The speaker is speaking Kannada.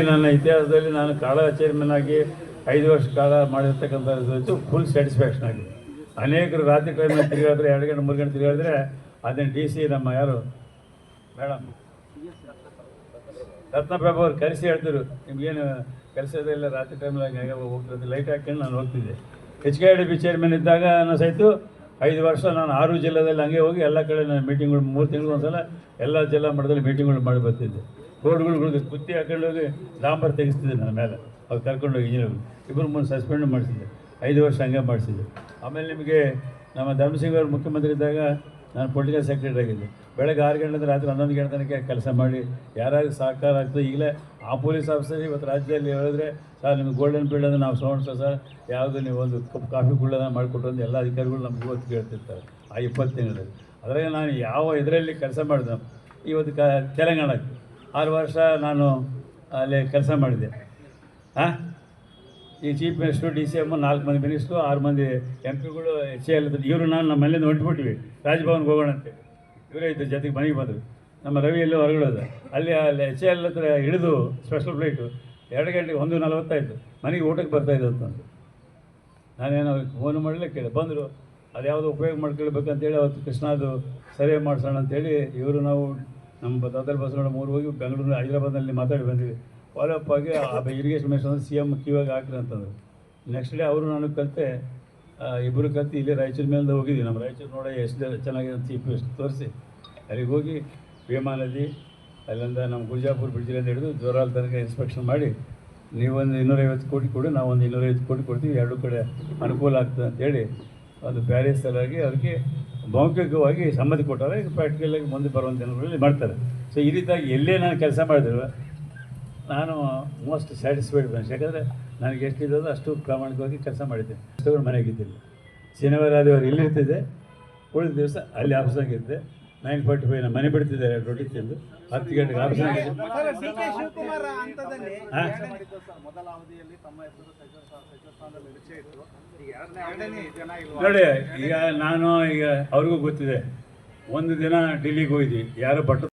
ನನ್ನ ಇತಿಹಾಸದಲ್ಲಿ ನಾನು ಕಾಳ ಚೇರ್ಮನ್ ಆಗಿ 5 ವರ್ಷ ಕಾಲ ಮಾಡಿರ್ತಕ್ಕಂಥದ್ದು ಫುಲ್ ಸ್ಯಾಟಿಸ್ಫ್ಯಾಕ್ಷನ್ ಆಗಿದೆ. ಅನೇಕರು ರಾತ್ರಿ ಟೈಮಲ್ಲಿ ತಿರುಗಾಡಿದ್ರೆ 2 ಗಂಟೆ 3 ಗಂಟೆ ತಿರುಗಾಡಿದ್ರೆ ಅದನ್ನು DC ನಮ್ಮ ಯಾರು ಮೇಡಮ್ ರತ್ನಪ್ರಭು ಅವ್ರು ಕರೆಸಿ ಹೇಳ್ತಿರು, ನಿಮ್ಗೇನು ಕೆಲಸ ಇದೆಲ್ಲ ರಾತ್ರಿ ಟೈಮಲ್ಲಿ ಹೋಗ್ತಿರೋದು ಲೈಟ್ ಹಾಕ್ಕೊಂಡು ನಾನು ಹೋಗ್ತಿದ್ದೆ. HKIDB ಚೇರ್ಮನ್ ಇದ್ದಾಗ ನಾನು ಸಹಿತ 5 ವರ್ಷ ನಾನು 6 ಜಿಲ್ಲೆದಲ್ಲಿ ಹಂಗೆ ಹೋಗಿ ಎಲ್ಲ ಕಡೆ ನಾನು ಮೀಟಿಂಗ್ಗಳು 3 ತಿಂಗಳು ಒಂದ್ಸಲ ಎಲ್ಲ ಜಿಲ್ಲಾ ಮಟ್ಟದಲ್ಲಿ ಮೀಟಿಂಗ್ಗಳು ಮಾಡಿ ಬರ್ತಿದ್ದೆ. ರೋಡ್ಗಳು ಕುತ್ತಿ ಹಾಕೊಂಡೋಗಿ ಡಾಂಬರ್ ತೆಗೆಸ್ತಿದ್ದೆ ನನ್ನ ಮೇಲೆ, ಅವ್ರು ಕರ್ಕೊಂಡೋಗಿ ಇಂಜಿನಿಯರ್ಗಳು ಇಬ್ಬರು 3 ಸಸ್ಪೆಂಡ್ ಮಾಡಿಸಿದ್ದೆ. 5 ವರ್ಷ ಹಂಗೆ ಮಾಡಿಸಿದ್ದೆ. ಆಮೇಲೆ ನಿಮಗೆ ನಮ್ಮ ಧರ್ಮಸಿಂಗ್ ಅವರು ಮುಖ್ಯಮಂತ್ರಿ ಇದ್ದಾಗ ನಾನು ಪೊಲಿಟಿಕಲ್ ಸೆಕ್ರೆಟರಿ ಆಗಿದ್ದೆ. ಬೆಳಗ್ಗೆ 6 ಗಂಟೆಯಿಂದ ರಾತ್ರಿ 11 ಗಂಟೆ ತನಕ ಕೆಲಸ ಮಾಡಿ ಯಾರ್ಯಾರು ಸಹಕಾರ ಆಗ್ತದೆ. ಈಗಲೇ ಆ ಪೊಲೀಸ್ ಆಫೀಸರ್ ಇವತ್ತು ರಾಜ್ಯದಲ್ಲಿ ಹೇಳಿದ್ರೆ, ಸರ್ ನಿಮಗೆ ಗೋಲ್ಡನ್ ಪೀರಿಯಡ್ ಅಂದರೆ ನಾವು ಸೋಣಿಸೋ ಸರ್ ಯಾವುದು ನೀವು ಒಂದು ಕಪ್ ಕಾಫಿ ಕುಳ್ಳೋದ ಮಾಡಿಕೊಟ್ರು ಅಂತ ಎಲ್ಲ ಅಧಿಕಾರಿಗಳು ನಮ್ಗೆ ಇವತ್ತು ಕೇಳ್ತಿರ್ತಾರೆ. ಆ 20 ತಿಂಗಳಲ್ಲಿ ಅದ್ರಾಗ ನಾನು ಯಾವ ಇದರಲ್ಲಿ ಕೆಲಸ ಮಾಡಿದೆ. ಇವತ್ತು ತೆಲಂಗಾಣಕ್ಕೆ 6 ವರ್ಷ ನಾನು ಅಲ್ಲಿ ಕೆಲಸ ಮಾಡಿದೆ. ಈ ಚೀಫ್ ಮಿನಿಸ್ಟ್ರು DCM 4 ಮಂದಿ ಮಿನಿಸ್ಟ್ರು 6 ಮಂದಿ MP ಗಳು HAL ಇವರು ನಮ್ಮ ಮನೆಯಿಂದ ಹೊಂಟ್ಬಿಟ್ವಿ ರಾಜಭವನ್ಗೆ ಹೋಗೋಣ ಅಂತ. ಇವರೇ ಇದ್ದು ಜೊತೆಗೆ ಮನೆಗೆ ಬಂದರು. ನಮ್ಮ ರವಿಯಲ್ಲಿ ಹೊರಗಡೆ ಅಲ್ಲಿ HAL ಹತ್ರ ಹಿಡಿದು ಸ್ಪೆಷಲ್ ಫ್ಲೈಟು 2 ಗಂಟೆಗೆ 1:40 ಆಯಿತು. ಮನೆಗೆ ಊಟಕ್ಕೆ ಬರ್ತಾಯಿದ್ದು ಅಂತಂದು ನಾನೇನೋ ಫೋನ್ ಮಾಡಲೇ ಕೇಳಿ ಬಂದರು. ಅದು ಯಾವುದೋ ಉಪಯೋಗ ಮಾಡ್ಕೊಳ್ಬೇಕಂತೇಳಿ ಅವತ್ತು ಕೃಷ್ಣದು ಸರ್ವೆ ಮಾಡಿಸೋಣ ಅಂತೇಳಿ ಇವರು ನಾವು ನಮ್ಮ ದಾದರ್ ಬಸವಣ್ಣ 3 ಹೋಗಿ ಬೆಂಗಳೂರು ಹೈದರಾಬಾದ್ನಲ್ಲಿ ಮಾತಾಡಿ ಬಂದಿವಿ. ಫಾಲೋಅಪ್ ಆಗಿ ಇರಿಗೇಷನ್ ಮಿನಿಸ್ಟರ್ CM ಕಿವಾಗ ಹಾಕ್ರಿ ಅಂತಂದರು. ನೆಕ್ಸ್ಟ್ ಡೇ ಅವರು ನಾನು ಕಲಿತೆ, ಇಬ್ಬರು ಕಲಿತು ಇಲ್ಲೇ ರಾಯಚೂರು ಮೇಲಿಂದ ಹೋಗಿದ್ವಿ. ನಮ್ಮ ರಾಯಚೂರು ನೋಡಿ ಎಷ್ಟು ಚೆನ್ನಾಗಿದೆ ಅಂತ ಚೀಫ್ ಮಿನಿಸ್ಟರ್ ತೋರಿಸಿ ಅಲ್ಲಿಗೆ ಹೋಗಿ ಭೀಮಾ ನದಿ ಅಲ್ಲಿಂದ ನಮ್ಮ ಗುರ್ಜಾಪುರ ಬ್ರಿಡ್ಜಿಲಿಂದ ಹಿಡಿದು ಜೋರಾಲ್ ತನಕ ಇನ್ಸ್ಪೆಕ್ಷನ್ ಮಾಡಿ ನೀವೊಂದು 250 ಕೋಟಿ ಕೊಡಿ, ನಾವೊಂದು 250 ಕೋಟಿ ಕೊಡ್ತೀವಿ, 2 ಕಡೆ ಅನುಕೂಲ ಆಗ್ತದೆ ಅಂತೇಳಿ ಅದು ಪ್ಯಾರಿಸ್ ಸಲುವಾಗಿ ಅದಕ್ಕೆ ಮೌಖಿಕವಾಗಿ ಸಮ್ಮತಿ ಕೊಟ್ಟಾರೆ. ಈಗ ಪ್ರಾಕ್ಟಿಕಲಾಗಿ ಮುಂದೆ ಬರುವಂಥ ದಿನಗಳಲ್ಲಿ ಮಾಡ್ತಾರೆ. ಸೊ ಈ ರೀತಿಯಾಗಿ ಎಲ್ಲೇ ನಾನು ಕೆಲಸ ಮಾಡಿದ್ರು ನಾನು ಮೋಸ್ಟ್ ಸ್ಯಾಟಿಸ್ಫೈಡ್ ಬಂದು. ಯಾಕಂದರೆ ನನಗೆ ಎಷ್ಟಿದ್ದೋ ಅಷ್ಟು ಪ್ರಾಮಾಣಿಕವಾಗಿ ಕೆಲಸ ಮಾಡಿದ್ದೆ. ಅಷ್ಟವರು ಮನೆಗಿದ್ದಿಲ್ಲ. ಶನಿವಾರ ಆದಿವಾರ ಇಲ್ಲಿರ್ತಿದ್ದೆ, ಉಳಿದ ದಿವಸ ಅಲ್ಲಿ ಆಫೀಸಾಗಿದ್ದೆ. 9:45 ನಾನು ಮನೆ ಬಿಡ್ತಿದ್ದೆ, ರೊಟ್ಟಿ ತಿಂದು 10 ಗಂಟೆಗೆ ಆಫೀಸಾಗಿದ್ದೆ. ನೋಡಿ ಈಗ ನಾನು ಅವ್ರಿಗೂ ಗೊತ್ತಿದೆ. ಒಂದು ದಿನ ಡೆಲ್ಲಿಗೆ ಹೋಗಿದ್ವಿ, ಯಾರೋ